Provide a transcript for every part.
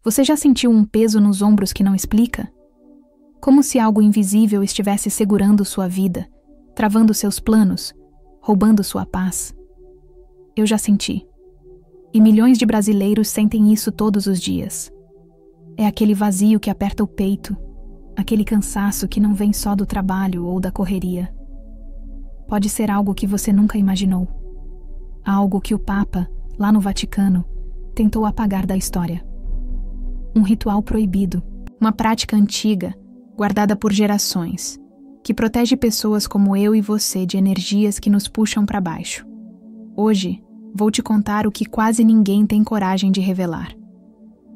Você já sentiu um peso nos ombros que não explica? Como se algo invisível estivesse segurando sua vida, travando seus planos, roubando sua paz? Eu já senti. E milhões de brasileiros sentem isso todos os dias. É aquele vazio que aperta o peito, aquele cansaço que não vem só do trabalho ou da correria. Pode ser algo que você nunca imaginou. Algo que o Papa, lá no Vaticano, tentou apagar da história. Um ritual proibido, uma prática antiga, guardada por gerações, que protege pessoas como eu e você de energias que nos puxam para baixo. Hoje, vou te contar o que quase ninguém tem coragem de revelar.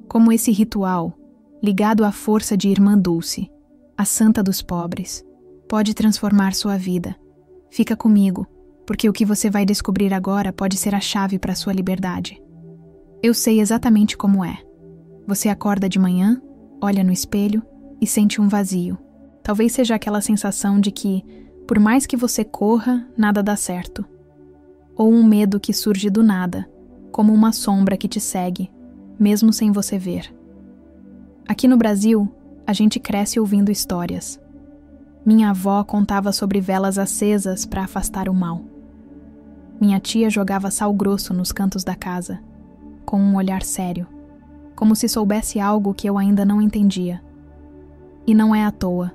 Como esse ritual, ligado à força de Irmã Dulce, a santa dos pobres, pode transformar sua vida. Fica comigo, porque o que você vai descobrir agora pode ser a chave para sua liberdade. Eu sei exatamente como é. Você acorda de manhã, olha no espelho e sente um vazio. Talvez seja aquela sensação de que, por mais que você corra, nada dá certo. Ou um medo que surge do nada, como uma sombra que te segue, mesmo sem você ver. Aqui no Brasil, a gente cresce ouvindo histórias. Minha avó contava sobre velas acesas para afastar o mal. Minha tia jogava sal grosso nos cantos da casa, com um olhar sério, como se soubesse algo que eu ainda não entendia. E não é à toa.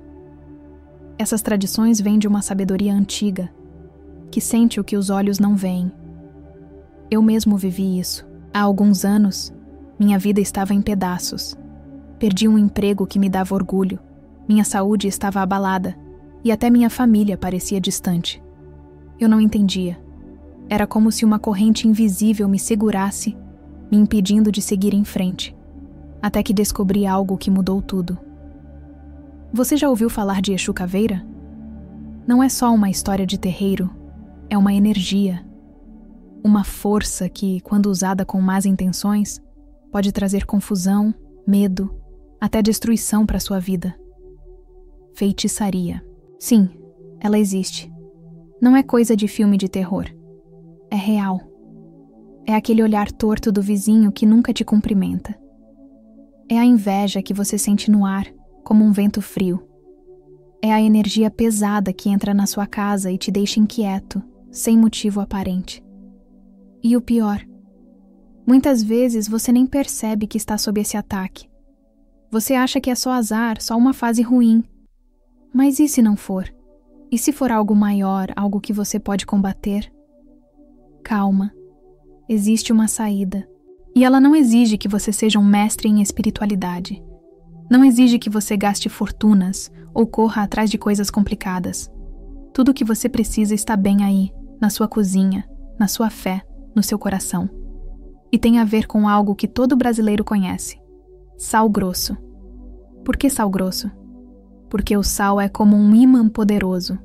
Essas tradições vêm de uma sabedoria antiga, que sente o que os olhos não veem. Eu mesmo vivi isso. Há alguns anos, minha vida estava em pedaços. Perdi um emprego que me dava orgulho. Minha saúde estava abalada e até minha família parecia distante. Eu não entendia. Era como se uma corrente invisível me segurasse, me impedindo de seguir em frente, até que descobri algo que mudou tudo. Você já ouviu falar de Exu Caveira? Não é só uma história de terreiro, é uma energia, uma força que, quando usada com más intenções, pode trazer confusão, medo, até destruição para sua vida. Feitiçaria. Sim, ela existe. Não é coisa de filme de terror. É real. É aquele olhar torto do vizinho que nunca te cumprimenta. É a inveja que você sente no ar, como um vento frio. É a energia pesada que entra na sua casa e te deixa inquieto, sem motivo aparente. E o pior, muitas vezes você nem percebe que está sob esse ataque. Você acha que é só azar, só uma fase ruim. Mas e se não for? E se for algo maior, algo que você pode combater? Calma. Existe uma saída. E ela não exige que você seja um mestre em espiritualidade. Não exige que você gaste fortunas ou corra atrás de coisas complicadas. Tudo o que você precisa está bem aí, na sua cozinha, na sua fé, no seu coração. E tem a ver com algo que todo brasileiro conhece. Sal grosso. Por que sal grosso? Porque o sal é como um ímã poderoso.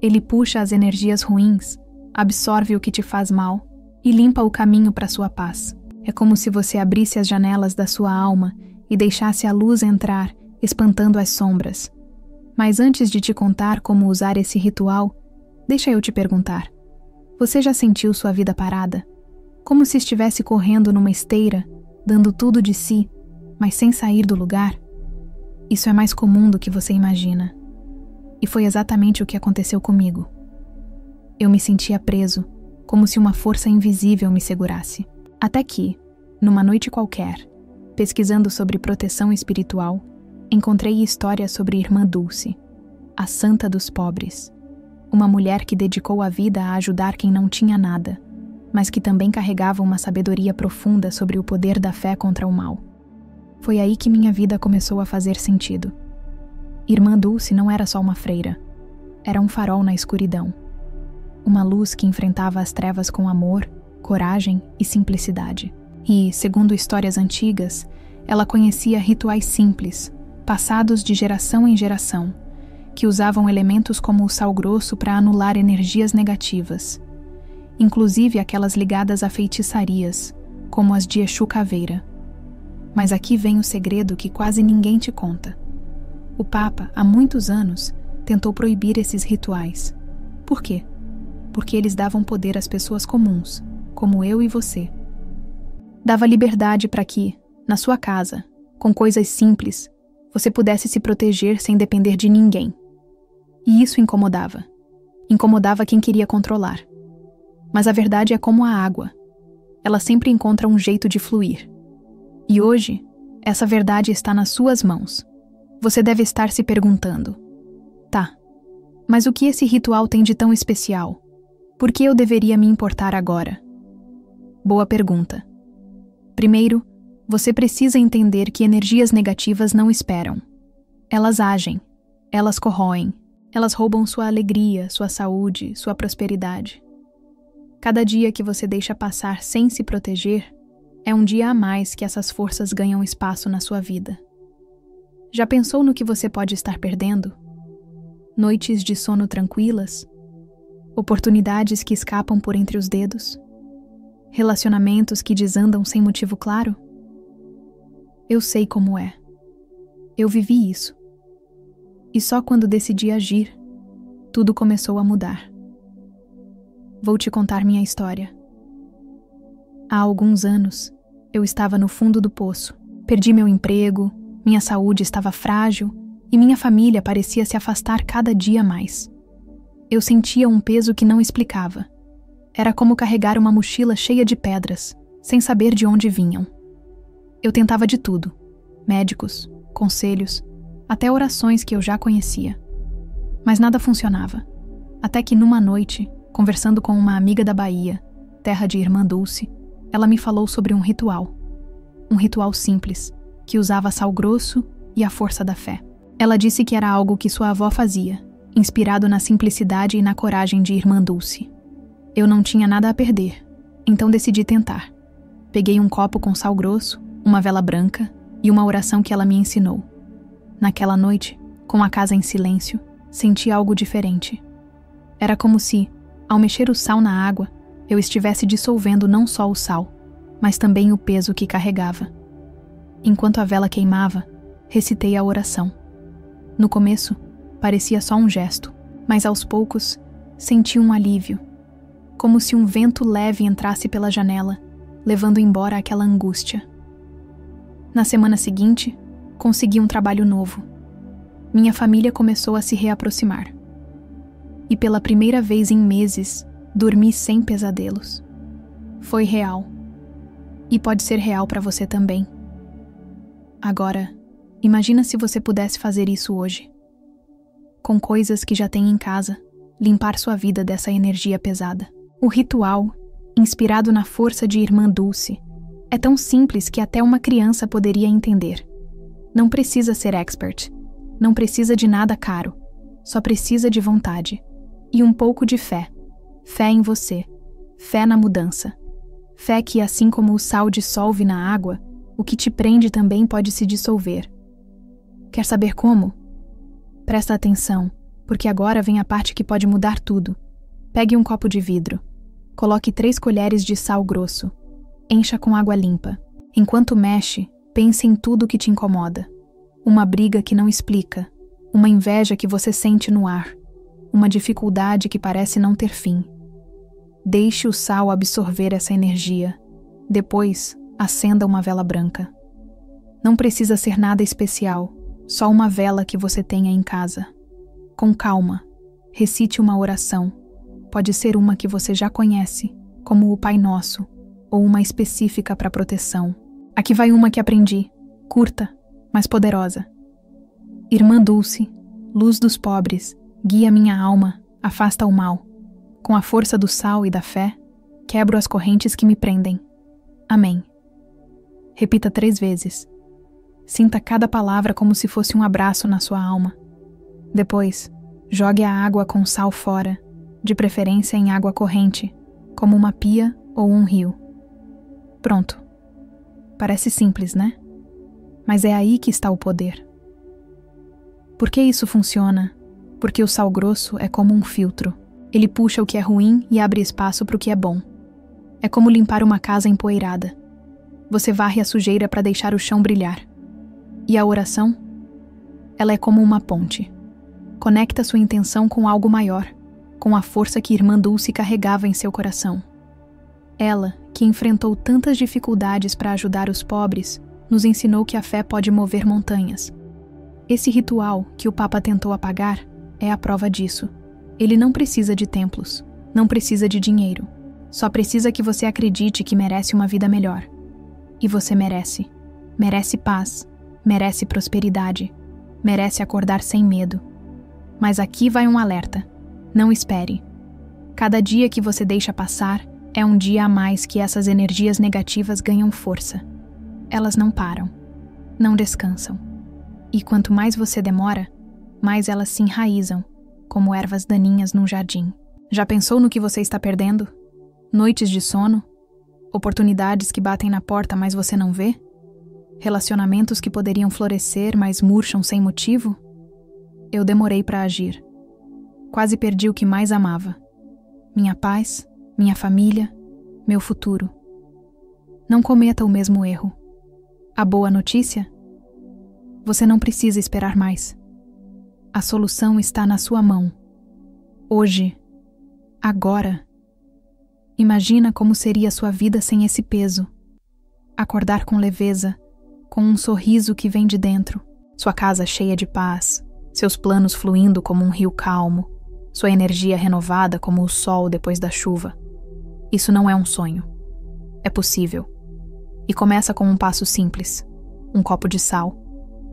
Ele puxa as energias ruins, absorve o que te faz mal e limpa o caminho para sua paz. É como se você abrisse as janelas da sua alma e deixasse a luz entrar, espantando as sombras. Mas antes de te contar como usar esse ritual, deixa eu te perguntar. Você já sentiu sua vida parada? Como se estivesse correndo numa esteira, dando tudo de si, mas sem sair do lugar? Isso é mais comum do que você imagina. E foi exatamente o que aconteceu comigo. Eu me sentia preso, como se uma força invisível me segurasse. Até que, numa noite qualquer, pesquisando sobre proteção espiritual, encontrei histórias sobre Irmã Dulce, a santa dos pobres, uma mulher que dedicou a vida a ajudar quem não tinha nada, mas que também carregava uma sabedoria profunda sobre o poder da fé contra o mal. Foi aí que minha vida começou a fazer sentido. Irmã Dulce não era só uma freira, era um farol na escuridão. Uma luz que enfrentava as trevas com amor, coragem e simplicidade. E, segundo histórias antigas, ela conhecia rituais simples, passados de geração em geração, que usavam elementos como o sal grosso para anular energias negativas, inclusive aquelas ligadas a feitiçarias, como as de Exu Caveira. Mas aqui vem o segredo que quase ninguém te conta. O Papa, há muitos anos, tentou proibir esses rituais. Por quê? Porque eles davam poder às pessoas comuns, como eu e você. Dava liberdade para que, na sua casa, com coisas simples, você pudesse se proteger sem depender de ninguém. E isso incomodava. Incomodava quem queria controlar. Mas a verdade é como a água. Ela sempre encontra um jeito de fluir. E hoje, essa verdade está nas suas mãos. Você deve estar se perguntando: tá, mas o que esse ritual tem de tão especial? Por que eu deveria me importar agora? Boa pergunta. Primeiro, você precisa entender que energias negativas não esperam. Elas agem, elas corroem, elas roubam sua alegria, sua saúde, sua prosperidade. Cada dia que você deixa passar sem se proteger, é um dia a mais que essas forças ganham espaço na sua vida. Já pensou no que você pode estar perdendo? Noites de sono tranquilas? Oportunidades que escapam por entre os dedos? Relacionamentos que desandam sem motivo claro? Eu sei como é. Eu vivi isso. E só quando decidi agir, tudo começou a mudar. Vou te contar minha história. Há alguns anos, eu estava no fundo do poço. Perdi meu emprego, minha saúde estava frágil e minha família parecia se afastar cada dia mais. Eu sentia um peso que não explicava. Era como carregar uma mochila cheia de pedras, sem saber de onde vinham. Eu tentava de tudo: médicos, conselhos, até orações que eu já conhecia. Mas nada funcionava. Até que numa noite, conversando com uma amiga da Bahia, terra de Irmã Dulce, ela me falou sobre um ritual. Um ritual simples, que usava sal grosso e a força da fé. Ela disse que era algo que sua avó fazia, inspirado na simplicidade e na coragem de Irmã Dulce. Eu não tinha nada a perder, então decidi tentar. Peguei um copo com sal grosso, uma vela branca e uma oração que ela me ensinou. Naquela noite, com a casa em silêncio, senti algo diferente. Era como se, ao mexer o sal na água, eu estivesse dissolvendo não só o sal, mas também o peso que carregava. Enquanto a vela queimava, recitei a oração. No começo, parecia só um gesto, mas aos poucos, senti um alívio, como se um vento leve entrasse pela janela, levando embora aquela angústia. Na semana seguinte, consegui um trabalho novo. Minha família começou a se reaproximar. E pela primeira vez em meses, dormi sem pesadelos. Foi real. E pode ser real para você também. Agora, imagina se você pudesse fazer isso hoje. Com coisas que já tem em casa, limpar sua vida dessa energia pesada. O ritual, inspirado na força de Irmã Dulce, é tão simples que até uma criança poderia entender. Não precisa ser expert, não precisa de nada caro, só precisa de vontade e um pouco de fé. Fé em você, fé na mudança. Fé que, assim como o sal dissolve na água, o que te prende também pode se dissolver. Quer saber como? Presta atenção, porque agora vem a parte que pode mudar tudo. Pegue um copo de vidro. Coloque 3 colheres de sal grosso. Encha com água limpa. Enquanto mexe, pense em tudo que te incomoda. Uma briga que não explica. Uma inveja que você sente no ar. Uma dificuldade que parece não ter fim. Deixe o sal absorver essa energia. Depois, acenda uma vela branca. Não precisa ser nada especial, só uma vela que você tenha em casa. Com calma, recite uma oração. Pode ser uma que você já conhece, como o Pai Nosso, ou uma específica para proteção. Aqui vai uma que aprendi, curta, mas poderosa. Irmã Dulce, luz dos pobres, guia minha alma, afasta o mal. Com a força do sal e da fé, quebro as correntes que me prendem. Amém. Repita 3 vezes. Sinta cada palavra como se fosse um abraço na sua alma. Depois, jogue a água com sal fora, de preferência em água corrente, como uma pia ou um rio. Pronto. Parece simples, né? Mas é aí que está o poder. Por que isso funciona? Porque o sal grosso é como um filtro. Ele puxa o que é ruim e abre espaço para o que é bom. É como limpar uma casa empoeirada. Você varre a sujeira para deixar o chão brilhar. E a oração? Ela é como uma ponte. Conecta sua intenção com algo maior, com a força que Irmã Dulce carregava em seu coração. Ela, que enfrentou tantas dificuldades para ajudar os pobres, nos ensinou que a fé pode mover montanhas. Esse ritual que o Papa tentou apagar é a prova disso. Ele não precisa de templos, não precisa de dinheiro. Só precisa que você acredite que merece uma vida melhor. E você merece. Merece paz, merece prosperidade, merece acordar sem medo. Mas aqui vai um alerta. Não espere. Cada dia que você deixa passar é um dia a mais que essas energias negativas ganham força. Elas não param, não descansam. E quanto mais você demora, mais elas se enraizam, como ervas daninhas num jardim. Já pensou no que você está perdendo? Noites de sono? Oportunidades que batem na porta, mas você não vê? Relacionamentos que poderiam florescer, mas murcham sem motivo? Eu demorei para agir. Quase perdi o que mais amava. Minha paz, minha família, meu futuro. Não cometa o mesmo erro. A boa notícia? Você não precisa esperar mais. A solução está na sua mão. Hoje. Agora. Imagina como seria sua vida sem esse peso. Acordar com leveza, com um sorriso que vem de dentro, sua casa cheia de paz, seus planos fluindo como um rio calmo, sua energia renovada como o sol depois da chuva. Isso não é um sonho. É possível. E começa com um passo simples. Um copo de sal,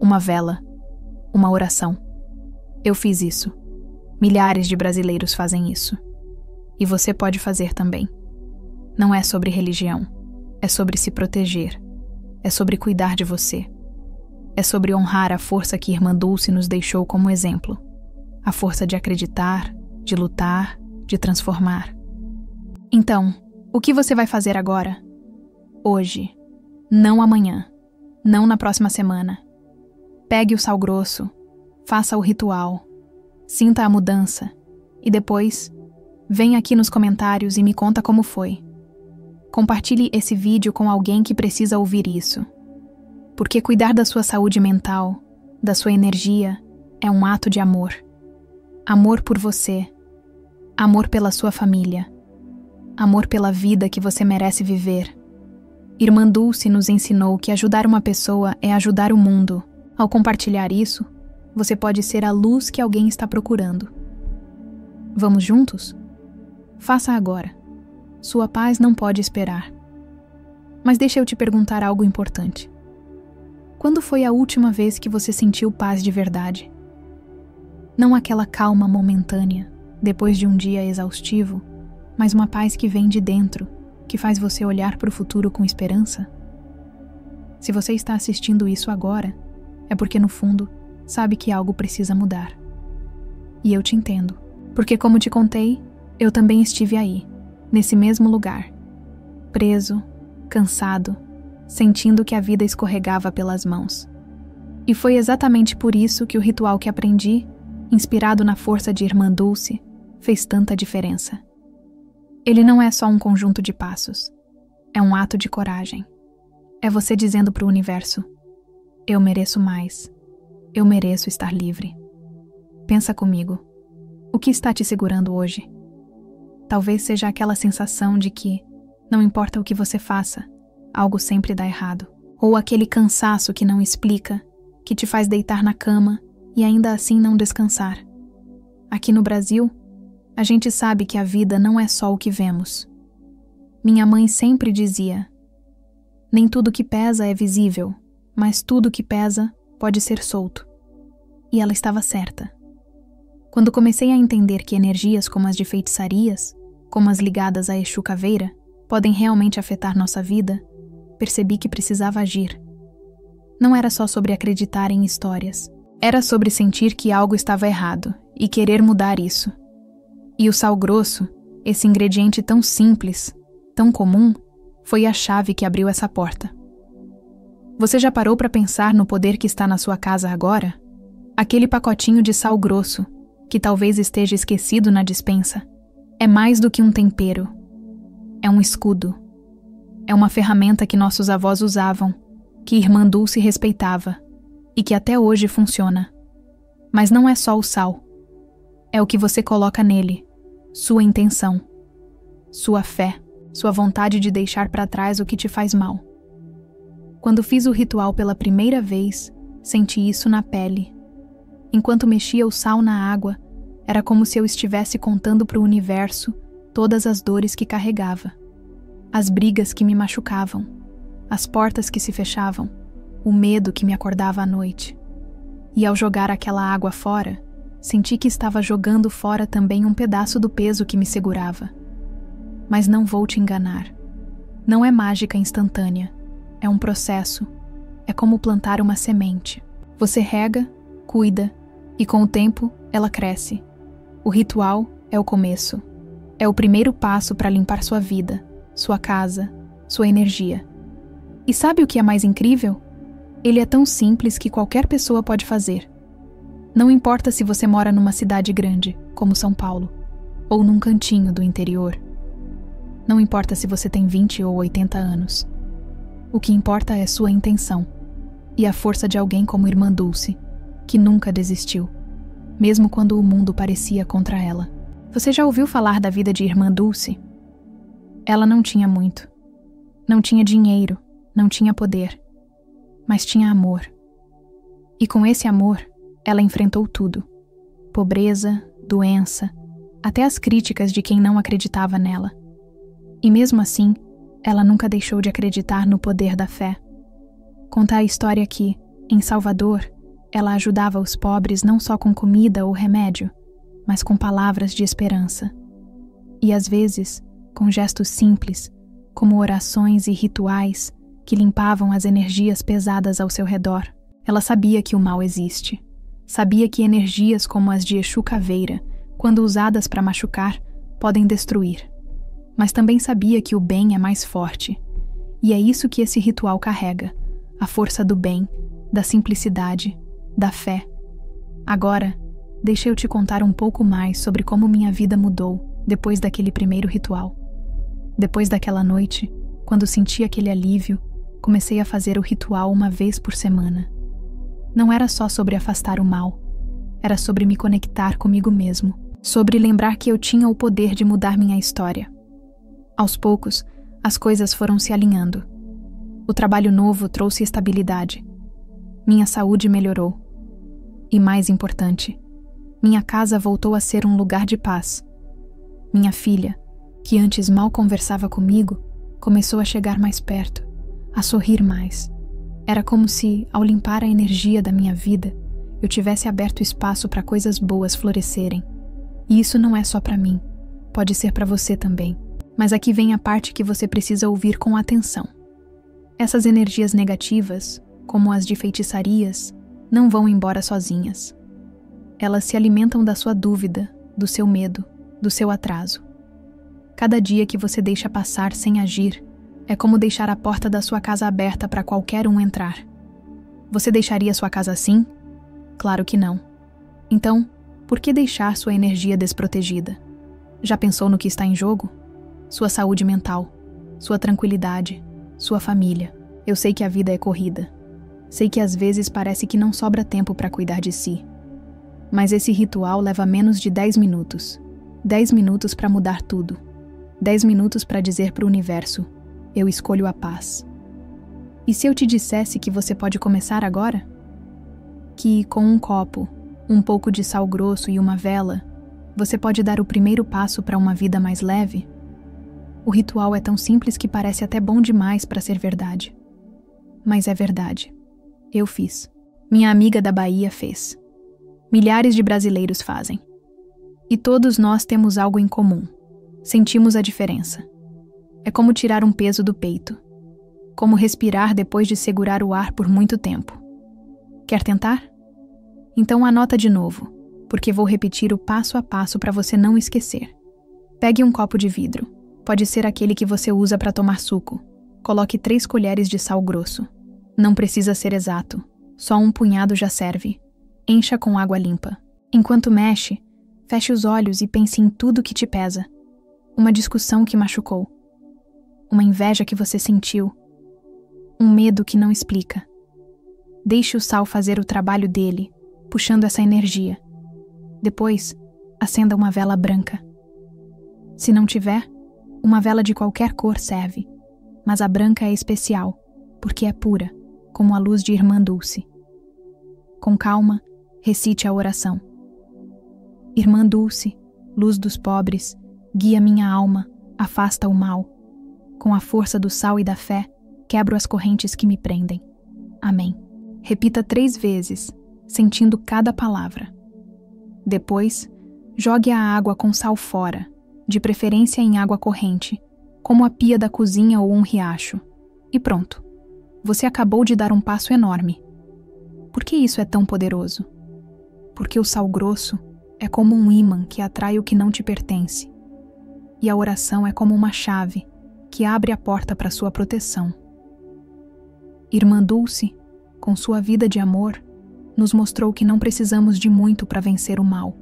uma vela, uma oração. Eu fiz isso. Milhares de brasileiros fazem isso. E você pode fazer também. Não é sobre religião. É sobre se proteger. É sobre cuidar de você. É sobre honrar a força que Irmã Dulce nos deixou como exemplo. A força de acreditar, de lutar, de transformar. Então, o que você vai fazer agora? Hoje. Não amanhã. Não na próxima semana. Pegue o sal grosso. Faça o ritual. Sinta a mudança. E depois, vem aqui nos comentários e me conta como foi. Compartilhe esse vídeo com alguém que precisa ouvir isso. Porque cuidar da sua saúde mental, da sua energia, é um ato de amor. Amor por você. Amor pela sua família. Amor pela vida que você merece viver. Irmã Dulce nos ensinou que ajudar uma pessoa é ajudar o mundo. Ao compartilhar isso, você pode ser a luz que alguém está procurando. Vamos juntos? Faça agora. Sua paz não pode esperar. Mas deixa eu te perguntar algo importante. Quando foi a última vez que você sentiu paz de verdade? Não aquela calma momentânea, depois de um dia exaustivo, mas uma paz que vem de dentro, que faz você olhar para o futuro com esperança? Se você está assistindo isso agora, é porque no fundo, sabe que algo precisa mudar. E eu te entendo, porque como te contei, eu também estive aí, nesse mesmo lugar, preso, cansado, sentindo que a vida escorregava pelas mãos. E foi exatamente por isso que o ritual que aprendi, inspirado na força de Irmã Dulce, fez tanta diferença. Ele não é só um conjunto de passos, é um ato de coragem. É você dizendo para o universo: eu mereço mais, eu mereço estar livre. Pensa comigo, o que está te segurando hoje? Talvez seja aquela sensação de que, não importa o que você faça, algo sempre dá errado. Ou aquele cansaço que não explica, que te faz deitar na cama e ainda assim não descansar. Aqui no Brasil, a gente sabe que a vida não é só o que vemos. Minha mãe sempre dizia: nem tudo que pesa é visível, mas tudo que pesa pode ser solto. E ela estava certa. Quando comecei a entender que energias como as de feitiçarias, como as ligadas a Exu Caveira, podem realmente afetar nossa vida, percebi que precisava agir. Não era só sobre acreditar em histórias. Era sobre sentir que algo estava errado e querer mudar isso. E o sal grosso, esse ingrediente tão simples, tão comum, foi a chave que abriu essa porta. Você já parou para pensar no poder que está na sua casa agora? Aquele pacotinho de sal grosso, que talvez esteja esquecido na despensa, é mais do que um tempero. É um escudo. É uma ferramenta que nossos avós usavam, que Irmã Dulce respeitava e que até hoje funciona. Mas não é só o sal. É o que você coloca nele, sua intenção, sua fé, sua vontade de deixar para trás o que te faz mal. Quando fiz o ritual pela primeira vez, senti isso na pele. Enquanto mexia o sal na água, era como se eu estivesse contando para o universo todas as dores que carregava, as brigas que me machucavam, as portas que se fechavam, o medo que me acordava à noite. E ao jogar aquela água fora, senti que estava jogando fora também um pedaço do peso que me segurava. Mas não vou te enganar. Não é mágica instantânea. É um processo. É como plantar uma semente. Você rega, cuida, e com o tempo ela cresce. O ritual é o começo. É o primeiro passo para limpar sua vida, sua casa, sua energia. E sabe o que é mais incrível? Ele é tão simples que qualquer pessoa pode fazer. Não importa se você mora numa cidade grande, como São Paulo, ou num cantinho do interior. Não importa se você tem 20 ou 80 anos. O que importa é sua intenção e a força de alguém como Irmã Dulce, que nunca desistiu, mesmo quando o mundo parecia contra ela. Você já ouviu falar da vida de Irmã Dulce? Ela não tinha muito. Não tinha dinheiro, não tinha poder, mas tinha amor. E com esse amor, ela enfrentou tudo. Pobreza, doença, até as críticas de quem não acreditava nela. E mesmo assim, ela nunca deixou de acreditar no poder da fé. Conta a história que, em Salvador, ela ajudava os pobres não só com comida ou remédio, mas com palavras de esperança. E às vezes, com gestos simples, como orações e rituais que limpavam as energias pesadas ao seu redor. Ela sabia que o mal existe. Sabia que energias como as de Exu Caveira, quando usadas para machucar, podem destruir. Mas também sabia que o bem é mais forte. E é isso que esse ritual carrega: a força do bem, da simplicidade, da fé. Agora, deixa eu te contar um pouco mais sobre como minha vida mudou depois daquele primeiro ritual. Depois daquela noite, quando senti aquele alívio, comecei a fazer o ritual uma vez por semana. Não era só sobre afastar o mal, era sobre me conectar comigo mesmo, sobre lembrar que eu tinha o poder de mudar minha história. Aos poucos, as coisas foram se alinhando. O trabalho novo trouxe estabilidade. Minha saúde melhorou. E mais importante, minha casa voltou a ser um lugar de paz. Minha filha, que antes mal conversava comigo, começou a chegar mais perto, a sorrir mais. Era como se, ao limpar a energia da minha vida, eu tivesse aberto espaço para coisas boas florescerem. E isso não é só para mim, pode ser para você também. Mas aqui vem a parte que você precisa ouvir com atenção. Essas energias negativas, como as de feitiçarias, não vão embora sozinhas. Elas se alimentam da sua dúvida, do seu medo, do seu atraso. Cada dia que você deixa passar sem agir, é como deixar a porta da sua casa aberta para qualquer um entrar. Você deixaria sua casa assim? Claro que não. Então, por que deixar sua energia desprotegida? Já pensou no que está em jogo? Sua saúde mental, sua tranquilidade, sua família. Eu sei que a vida é corrida. Sei que às vezes parece que não sobra tempo para cuidar de si. Mas esse ritual leva menos de 10 minutos. 10 minutos para mudar tudo. 10 minutos para dizer para o universo: eu escolho a paz. E se eu te dissesse que você pode começar agora? Que com um copo, um pouco de sal grosso e uma vela, você pode dar o primeiro passo para uma vida mais leve? O ritual é tão simples que parece até bom demais para ser verdade. Mas é verdade. Eu fiz. Minha amiga da Bahia fez. Milhares de brasileiros fazem. E todos nós temos algo em comum. Sentimos a diferença. É como tirar um peso do peito. Como respirar depois de segurar o ar por muito tempo. Quer tentar? Então anota de novo, porque vou repetir o passo a passo para você não esquecer. Pegue um copo de vidro. Pode ser aquele que você usa para tomar suco. Coloque 3 colheres de sal grosso. Não precisa ser exato. Só um punhado já serve. Encha com água limpa. Enquanto mexe, feche os olhos e pense em tudo que te pesa. Uma discussão que machucou. Uma inveja que você sentiu. Um medo que não explica. Deixe o sal fazer o trabalho dele, puxando essa energia. Depois, acenda uma vela branca. Se não tiver, uma vela de qualquer cor serve, mas a branca é especial, porque é pura, como a luz de Irmã Dulce. Com calma, recite a oração. Irmã Dulce, luz dos pobres, guia minha alma, afasta o mal. Com a força do sal e da fé, quebro as correntes que me prendem. Amém. Repita 3 vezes, sentindo cada palavra. Depois, jogue a água com sal fora, de preferência em água corrente, como a pia da cozinha ou um riacho. E pronto. Você acabou de dar um passo enorme. Por que isso é tão poderoso? Porque o sal grosso é como um ímã que atrai o que não te pertence. E a oração é como uma chave que abre a porta para sua proteção. Irmã Dulce, com sua vida de amor, nos mostrou que não precisamos de muito para vencer o mal.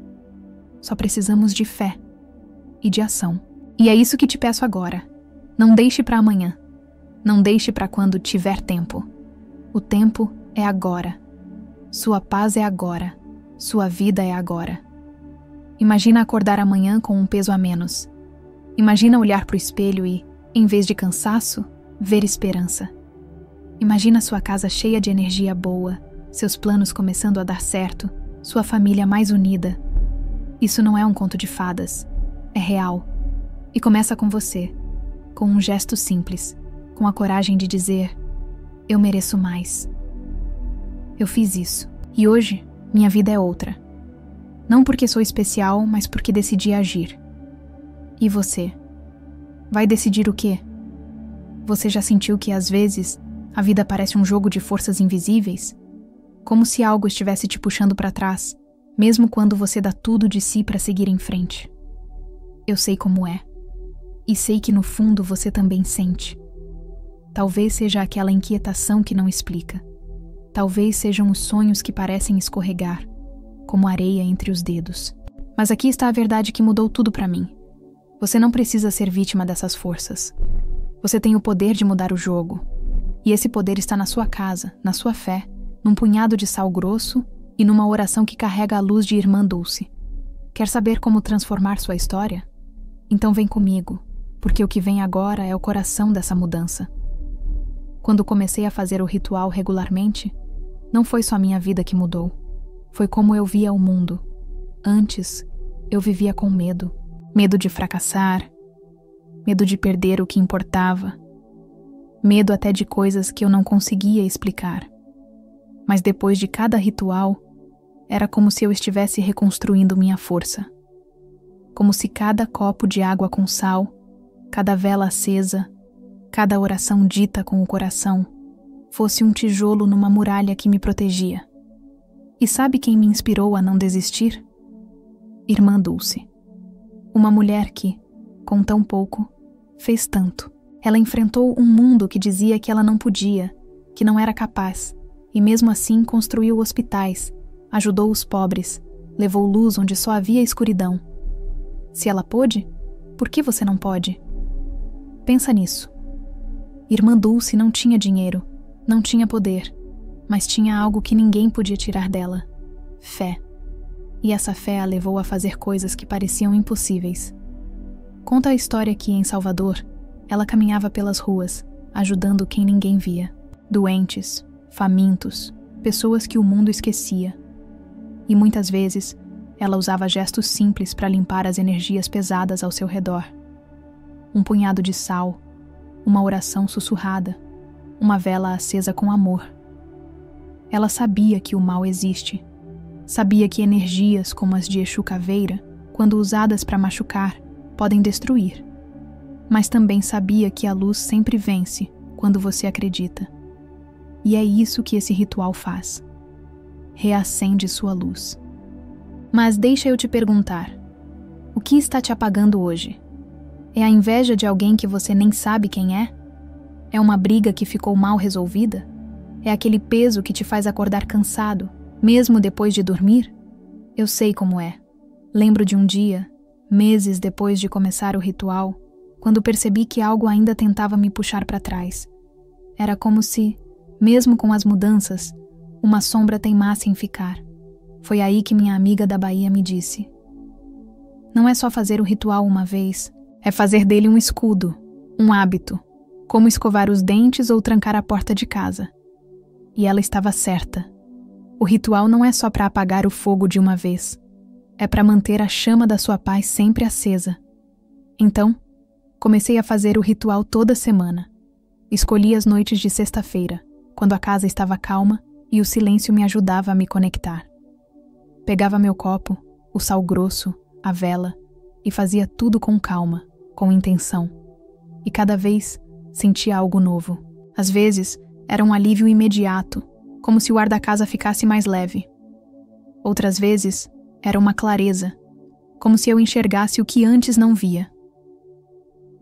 Só precisamos de fé e de ação. E é isso que te peço agora. Não deixe para amanhã. Não deixe para quando tiver tempo. O tempo é agora. Sua paz é agora. Sua vida é agora. Imagina acordar amanhã com um peso a menos. Imagina olhar para o espelho e, em vez de cansaço, ver esperança. Imagina sua casa cheia de energia boa, seus planos começando a dar certo, sua família mais unida. Isso não é um conto de fadas. É real. E começa com você, com um gesto simples, com a coragem de dizer: eu mereço mais. Eu fiz isso, e hoje minha vida é outra. Não porque sou especial, mas porque decidi agir. E você? Vai decidir o quê? Você já sentiu que, às vezes, a vida parece um jogo de forças invisíveis? Como se algo estivesse te puxando para trás, mesmo quando você dá tudo de si para seguir em frente. Eu sei como é. E sei que no fundo você também sente. Talvez seja aquela inquietação que não explica. Talvez sejam os sonhos que parecem escorregar, como areia entre os dedos. Mas aqui está a verdade que mudou tudo para mim. Você não precisa ser vítima dessas forças. Você tem o poder de mudar o jogo. E esse poder está na sua casa, na sua fé, num punhado de sal grosso e numa oração que carrega a luz de Irmã Dulce. Quer saber como transformar sua história? Então vem comigo, porque o que vem agora é o coração dessa mudança. Quando comecei a fazer o ritual regularmente, não foi só minha vida que mudou. Foi como eu via o mundo. Antes, eu vivia com medo. Medo de fracassar, medo de perder o que importava, medo até de coisas que eu não conseguia explicar. Mas depois de cada ritual, era como se eu estivesse reconstruindo minha força. Como se cada copo de água com sal, cada vela acesa, cada oração dita com o coração, fosse um tijolo numa muralha que me protegia. E sabe quem me inspirou a não desistir? Irmã Dulce. Uma mulher que, com tão pouco, fez tanto. Ela enfrentou um mundo que dizia que ela não podia, que não era capaz, e mesmo assim construiu hospitais, ajudou os pobres, levou luz onde só havia escuridão. Se ela pôde, por que você não pode? Pensa nisso. Irmã Dulce não tinha dinheiro, não tinha poder, mas tinha algo que ninguém podia tirar dela: fé. E essa fé a levou a fazer coisas que pareciam impossíveis. Conta a história que, em Salvador, ela caminhava pelas ruas, ajudando quem ninguém via. Doentes, famintos, pessoas que o mundo esquecia. E muitas vezes, ela usava gestos simples para limpar as energias pesadas ao seu redor. Um punhado de sal, uma oração sussurrada, uma vela acesa com amor. Ela sabia que o mal existe. Sabia que energias como as de Exu Caveira, quando usadas para machucar, podem destruir. Mas também sabia que a luz sempre vence quando você acredita. E é isso que esse ritual faz. Reacende sua luz. Mas deixa eu te perguntar, o que está te apagando hoje? É a inveja de alguém que você nem sabe quem é? É uma briga que ficou mal resolvida? É aquele peso que te faz acordar cansado, mesmo depois de dormir? Eu sei como é. Lembro de um dia, meses depois de começar o ritual, quando percebi que algo ainda tentava me puxar para trás. Era como se, mesmo com as mudanças, uma sombra teimasse em ficar. Foi aí que minha amiga da Bahia me disse: não é só fazer o ritual uma vez, é fazer dele um escudo, um hábito. como escovar os dentes ou trancar a porta de casa. E ela estava certa. O ritual não é só para apagar o fogo de uma vez. É para manter a chama da sua paz sempre acesa. Então, comecei a fazer o ritual toda semana. Escolhi as noites de sexta-feira, quando a casa estava calma e o silêncio me ajudava a me conectar. Pegava meu copo, o sal grosso, a vela, e fazia tudo com calma, com intenção. E cada vez sentia algo novo. Às vezes, era um alívio imediato, como se o ar da casa ficasse mais leve. Outras vezes, era uma clareza, como se eu enxergasse o que antes não via.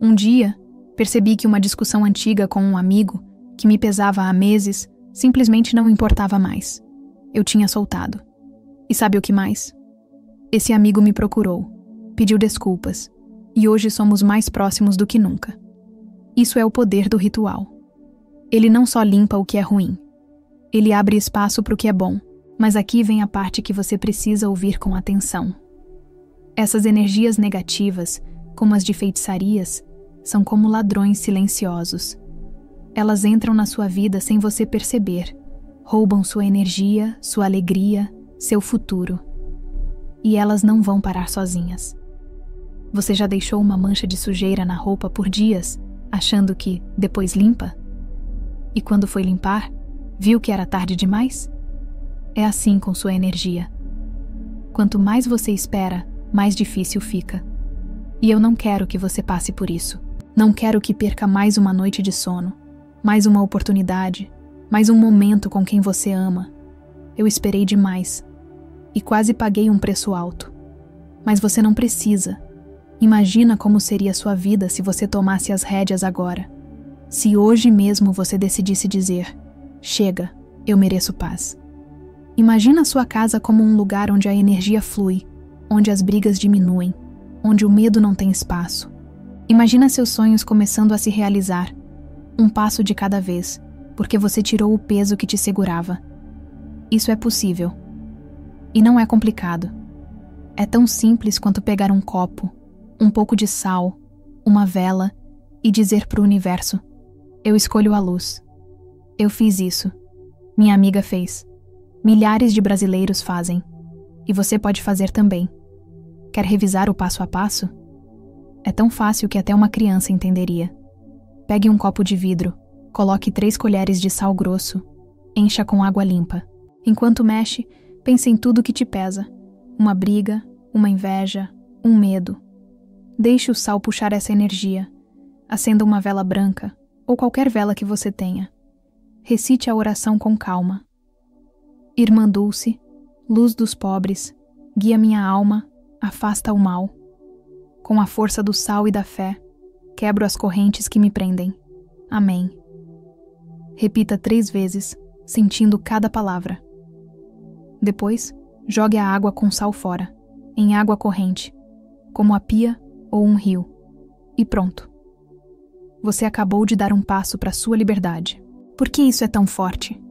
Um dia, percebi que uma discussão antiga com um amigo, que me pesava há meses, simplesmente não importava mais. Eu tinha soltado. E sabe o que mais? Esse amigo me procurou, pediu desculpas, e hoje somos mais próximos do que nunca. Isso é o poder do ritual. Ele não só limpa o que é ruim, ele abre espaço para o que é bom, mas aqui vem a parte que você precisa ouvir com atenção. Essas energias negativas, como as de feitiçarias, são como ladrões silenciosos. Elas entram na sua vida sem você perceber, roubam sua energia, sua alegria, seu futuro. E elas não vão parar sozinhas. Você já deixou uma mancha de sujeira na roupa por dias, achando que depois limpa? E quando foi limpar, viu que era tarde demais? É assim com sua energia. Quanto mais você espera, mais difícil fica. E eu não quero que você passe por isso. Não quero que perca mais uma noite de sono, mais uma oportunidade, mais um momento com quem você ama. Eu esperei demais e quase paguei um preço alto. Mas você não precisa. Imagina como seria sua vida se você tomasse as rédeas agora. Se hoje mesmo você decidisse dizer: chega, eu mereço paz. Imagina sua casa como um lugar onde a energia flui, onde as brigas diminuem, onde o medo não tem espaço. Imagina seus sonhos começando a se realizar, um passo de cada vez, porque você tirou o peso que te segurava. Isso é possível. E não é complicado. É tão simples quanto pegar um copo, um pouco de sal, uma vela e dizer para o universo: eu escolho a luz. Eu fiz isso. Minha amiga fez. Milhares de brasileiros fazem. E você pode fazer também. Quer revisar o passo a passo? É tão fácil que até uma criança entenderia. Pegue um copo de vidro, coloque 3 colheres de sal grosso, encha com água limpa. Enquanto mexe, pense em tudo que te pesa. Uma briga, uma inveja, um medo. Deixe o sal puxar essa energia. Acenda uma vela branca, ou qualquer vela que você tenha. Recite a oração com calma. Irmã Dulce, luz dos pobres, guia minha alma, afasta o mal. Com a força do sal e da fé, quebro as correntes que me prendem. Amém. Repita 3 vezes, sentindo cada palavra. Depois, jogue a água com sal fora, em água corrente, como a pia ou um rio. E pronto. Você acabou de dar um passo para sua liberdade. Por que isso é tão forte?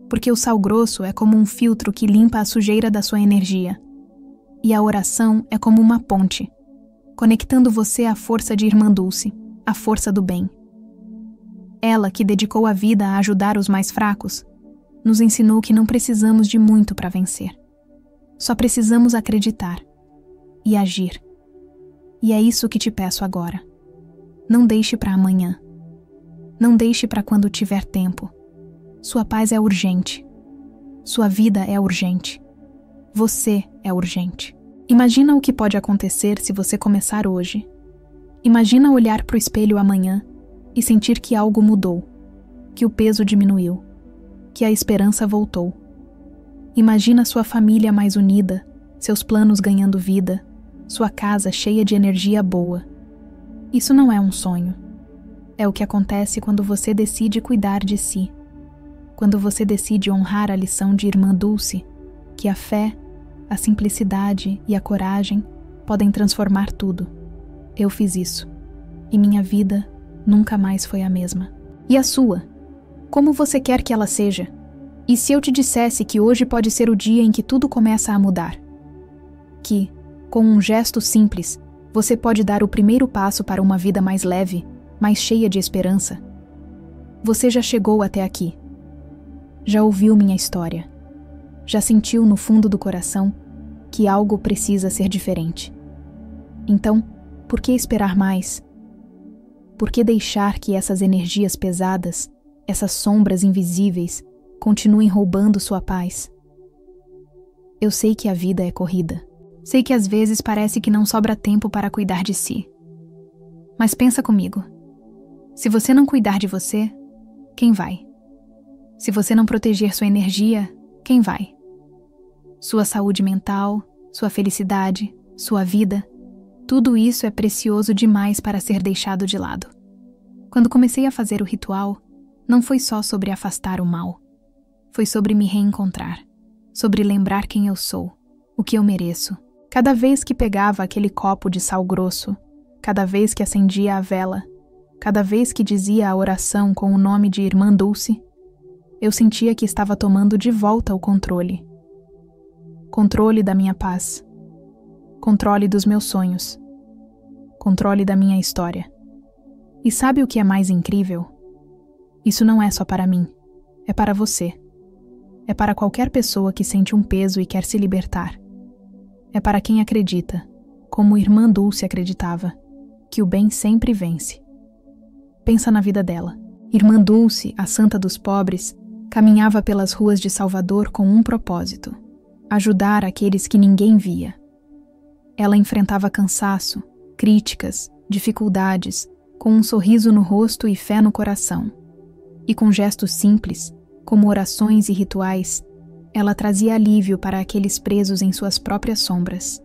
Porque o sal grosso é como um filtro que limpa a sujeira da sua energia. E a oração é como uma ponte, conectando você à força de Irmã Dulce, à força do bem. Ela, que dedicou a vida a ajudar os mais fracos, nos ensinou que não precisamos de muito para vencer. Só precisamos acreditar e agir. E é isso que te peço agora. Não deixe para amanhã. Não deixe para quando tiver tempo. Sua paz é urgente. Sua vida é urgente. Você é urgente. Imagina o que pode acontecer se você começar hoje. Imagina olhar para o espelho amanhã e sentir que algo mudou, que o peso diminuiu, que a esperança voltou. Imagina sua família mais unida, seus planos ganhando vida, sua casa cheia de energia boa. Isso não é um sonho. É o que acontece quando você decide cuidar de si. Quando você decide honrar a lição de Irmã Dulce, que a fé, a simplicidade e a coragem podem transformar tudo. Eu fiz isso. E minha vida nunca mais foi a mesma. E a sua? Como você quer que ela seja? E se eu te dissesse que hoje pode ser o dia em que tudo começa a mudar? Que, com um gesto simples, você pode dar o primeiro passo para uma vida mais leve, mais cheia de esperança. Você já chegou até aqui. Já ouviu minha história. Já sentiu no fundo do coração que algo precisa ser diferente. Então, por que esperar mais? Por que deixar que essas energias pesadas, essas sombras invisíveis, continuem roubando sua paz? Eu sei que a vida é corrida. Sei que às vezes parece que não sobra tempo para cuidar de si. Mas pensa comigo. Se você não cuidar de você, quem vai? Se você não proteger sua energia, quem vai? Sua saúde mental, sua felicidade, sua vida, tudo isso é precioso demais para ser deixado de lado. Quando comecei a fazer o ritual, não foi só sobre afastar o mal. Foi sobre me reencontrar, sobre lembrar quem eu sou, o que eu mereço. Cada vez que pegava aquele copo de sal grosso, cada vez que acendia a vela, cada vez que dizia a oração com o nome de Irmã Dulce, eu sentia que estava tomando de volta o controle. Controle da minha paz. Controle dos meus sonhos. Controle da minha história. E sabe o que é mais incrível? Isso não é só para mim. É para você. É para qualquer pessoa que sente um peso e quer se libertar. É para quem acredita, como Irmã Dulce acreditava, que o bem sempre vence. Pensa na vida dela. Irmã Dulce, a santa dos pobres, caminhava pelas ruas de Salvador com um propósito: ajudar aqueles que ninguém via. Ela enfrentava cansaço, críticas, dificuldades, com um sorriso no rosto e fé no coração. E com gestos simples, como orações e rituais, ela trazia alívio para aqueles presos em suas próprias sombras.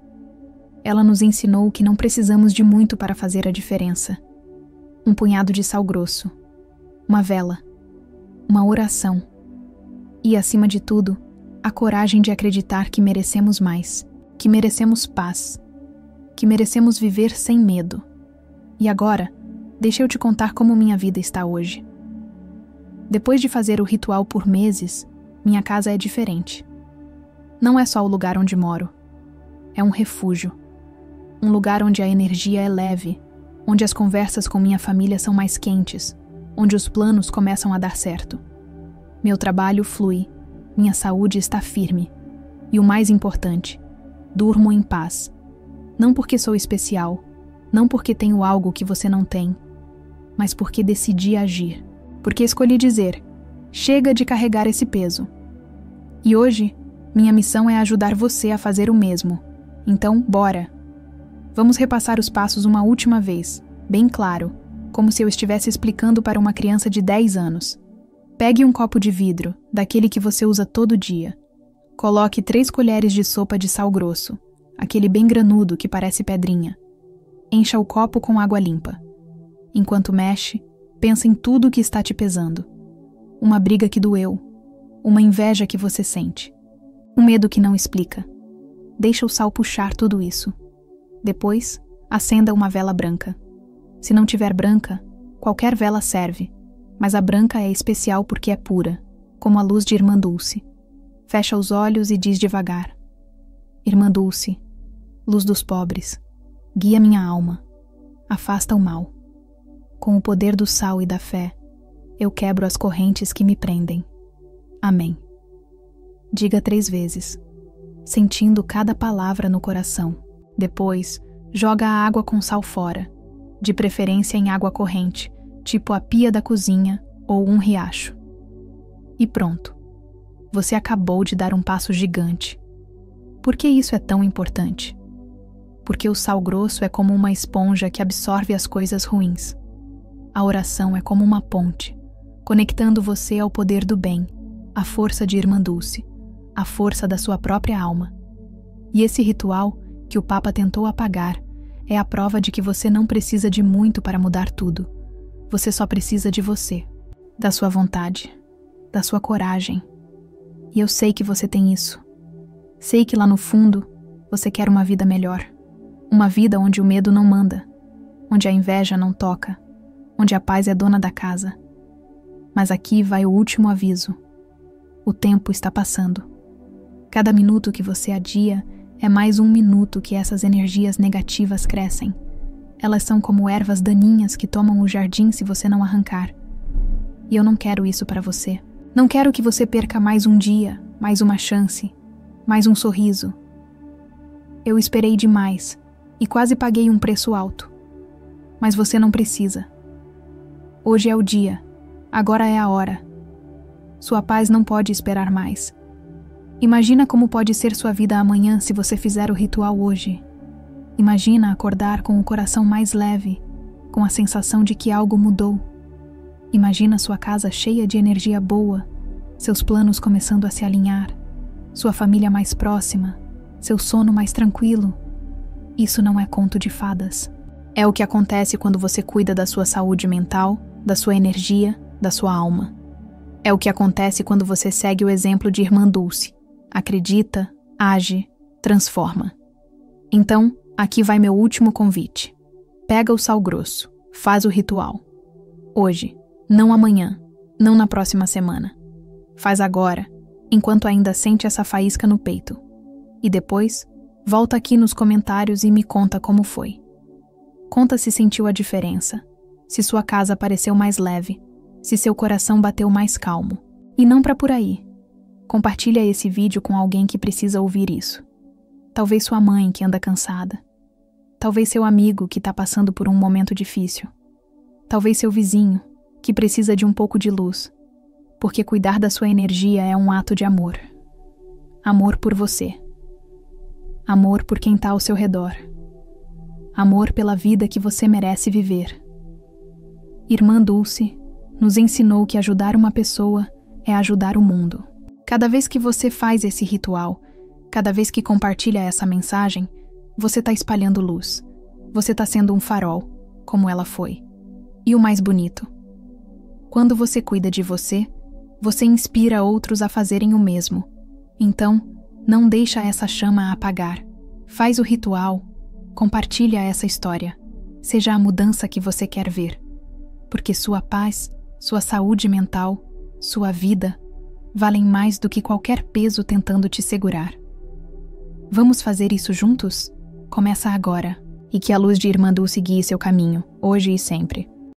Ela nos ensinou que não precisamos de muito para fazer a diferença. Um punhado de sal grosso, uma vela, uma oração e, acima de tudo, a coragem de acreditar que merecemos mais, que merecemos paz, que merecemos viver sem medo. E agora, deixa eu te contar como minha vida está hoje. Depois de fazer o ritual por meses, minha casa é diferente. Não é só o lugar onde moro. É um refúgio. Um lugar onde a energia é leve, onde as conversas com minha família são mais quentes, onde os planos começam a dar certo. Meu trabalho flui, minha saúde está firme. E o mais importante, durmo em paz. Não porque sou especial, não porque tenho algo que você não tem, mas porque decidi agir. Porque escolhi dizer: chega de carregar esse peso. E hoje, minha missão é ajudar você a fazer o mesmo. Então, bora! Vamos repassar os passos uma última vez, bem claro, como se eu estivesse explicando para uma criança de 10 anos. Pegue um copo de vidro, daquele que você usa todo dia. Coloque 3 colheres de sopa de sal grosso, aquele bem granudo que parece pedrinha. Encha o copo com água limpa. Enquanto mexe, pensa em tudo que está te pesando. Uma briga que doeu, uma inveja que você sente, um medo que não explica. Deixa o sal puxar tudo isso. Depois, acenda uma vela branca. Se não tiver branca, qualquer vela serve, mas a branca é especial porque é pura, como a luz de Irmã Dulce. Fecha os olhos e diz devagar: Irmã Dulce, luz dos pobres, guia minha alma, afasta o mal. Com o poder do sal e da fé, eu quebro as correntes que me prendem. Amém. Diga 3 vezes, sentindo cada palavra no coração. Depois, joga a água com sal fora, de preferência em água corrente, tipo a pia da cozinha ou um riacho. E pronto. Você acabou de dar um passo gigante. Por que isso é tão importante? Porque o sal grosso é como uma esponja que absorve as coisas ruins. A oração é como uma ponte, conectando você ao poder do bem, à força de Irmã Dulce, à força da sua própria alma. E esse ritual, que o Papa tentou apagar, é a prova de que você não precisa de muito para mudar tudo. Você só precisa de você, da sua vontade, da sua coragem. E eu sei que você tem isso. Sei que lá no fundo, você quer uma vida melhor. Uma vida onde o medo não manda, onde a inveja não toca, onde a paz é dona da casa. Mas aqui vai o último aviso. O tempo está passando. Cada minuto que você adia é mais um minuto que essas energias negativas crescem. Elas são como ervas daninhas que tomam o jardim se você não arrancar. E eu não quero isso para você. Não quero que você perca mais um dia, mais uma chance, mais um sorriso. Eu esperei demais e quase paguei um preço alto. Mas você não precisa. Hoje é o dia. Agora é a hora. Sua paz não pode esperar mais. Imagina como pode ser sua vida amanhã se você fizer o ritual hoje. Imagina acordar com o coração mais leve, com a sensação de que algo mudou. Imagina sua casa cheia de energia boa, seus planos começando a se alinhar, sua família mais próxima, seu sono mais tranquilo. Isso não é conto de fadas. É o que acontece quando você cuida da sua saúde mental, da sua energia, da sua alma. É o que acontece quando você segue o exemplo de Irmã Dulce. Acredita, age, transforma. Então, aqui vai meu último convite. Pega o sal grosso, faz o ritual. Hoje, não amanhã, não na próxima semana. Faz agora, enquanto ainda sente essa faísca no peito. E depois, volta aqui nos comentários e me conta como foi. Conta se sentiu a diferença, se sua casa pareceu mais leve, se seu coração bateu mais calmo. E não pra por aí. Compartilha esse vídeo com alguém que precisa ouvir isso. Talvez sua mãe que anda cansada. Talvez seu amigo que está passando por um momento difícil. Talvez seu vizinho que precisa de um pouco de luz. Porque cuidar da sua energia é um ato de amor. Amor por você. Amor por quem está ao seu redor. Amor pela vida que você merece viver. Irmã Dulce nos ensinou que ajudar uma pessoa é ajudar o mundo. Cada vez que você faz esse ritual, cada vez que compartilha essa mensagem, você está espalhando luz. Você está sendo um farol, como ela foi. E o mais bonito, quando você cuida de você, você inspira outros a fazerem o mesmo. Então, não deixa essa chama apagar. Faz o ritual, compartilha essa história. Seja a mudança que você quer ver. Porque sua paz, sua saúde mental, sua vida, valem mais do que qualquer peso tentando te segurar. Vamos fazer isso juntos? Começa agora, e que a luz de Irmã Dulce guie seu caminho, hoje e sempre.